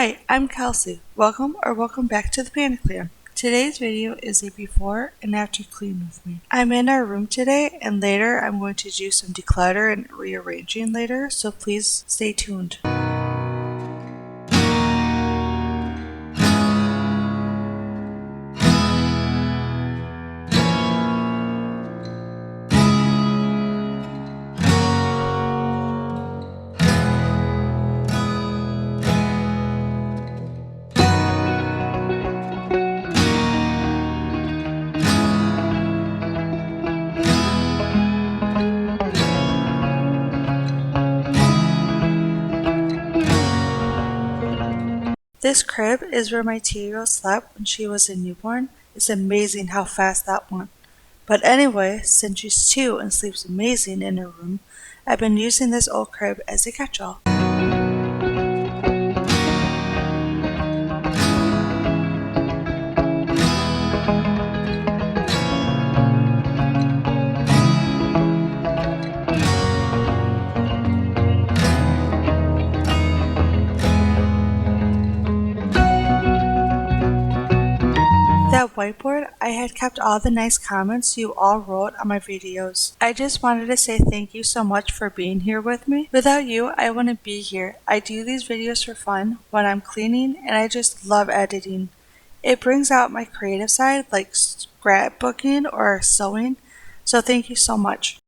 Hi, I'm Kelsey. Welcome back to the Panda Clan. Today's video is a before and after clean with me. I'm in our room today and later I'm going to do some declutter and rearranging later, so please stay tuned. This crib is where my 2-year-old slept when she was a newborn. It's amazing how fast that went. But anyway, since she's 2 and sleeps amazing in her room, I've been using this old crib as a catch-all. That whiteboard, I had kept all the nice comments you all wrote on my videos. I just wanted to say thank you so much for being here with me. Without you, I wouldn't be here. I do these videos for fun when I'm cleaning and I just love editing. It brings out my creative side like scrapbooking or sewing, so thank you so much.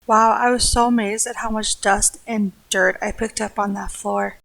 Wow, I was so amazed at how much dust and dirt I picked up on that floor.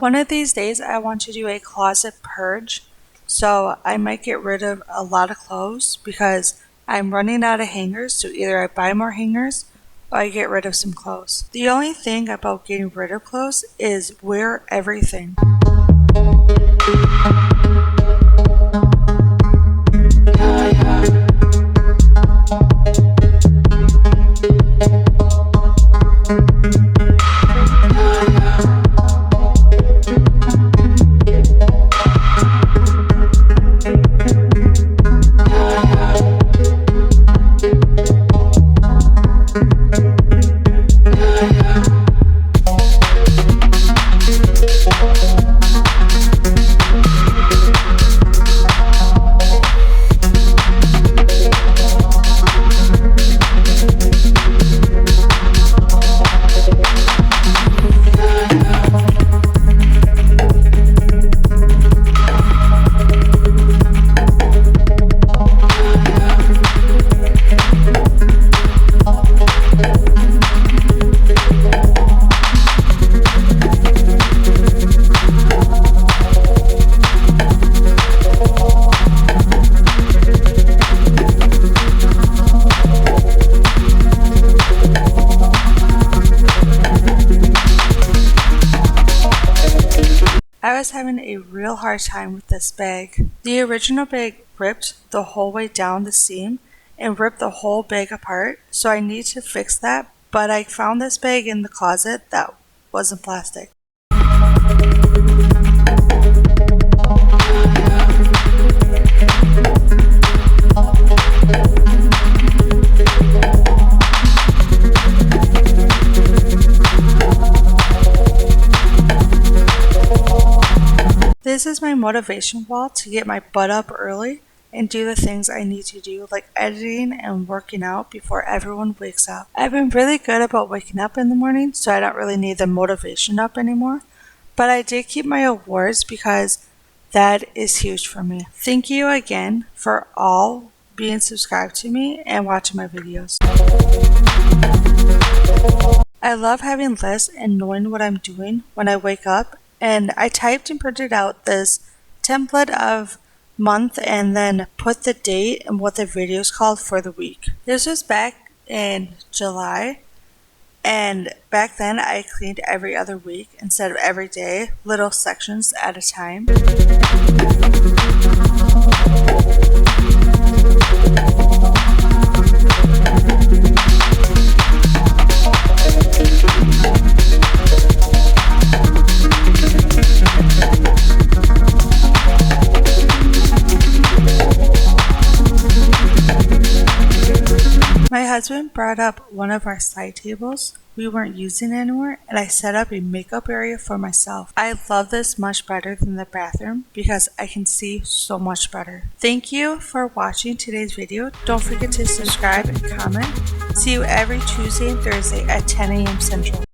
One of these days I want to do a closet purge, so I might get rid of a lot of clothes because I'm running out of hangers, so either I buy more hangers or I get rid of some clothes. The only thing about getting rid of clothes is wear everything. I was having a real hard time with this bag. The original bag ripped the whole way down the seam and ripped the whole bag apart, so I need to fix that, but I found this bag in the closet that wasn't plastic. This is my motivation wall to get my butt up early and do the things I need to do, like editing and working out before everyone wakes up. I've been really good about waking up in the morning, so I don't really need the motivation up anymore. But I did keep my awards because that is huge for me. Thank you again for all being subscribed to me and watching my videos. I love having lists and knowing what I'm doing when I wake up. And I typed and printed out this template of month and then put the date and what the video is called for the week. This was back in July, and back then I cleaned every other week instead of every day, little sections at a time. My husband brought up one of our side tables we weren't using anymore, and I set up a makeup area for myself. I love this much better than the bathroom because I can see so much better. Thank you for watching today's video. Don't forget to subscribe and comment. See you every Tuesday and Thursday at 10 a.m. Central.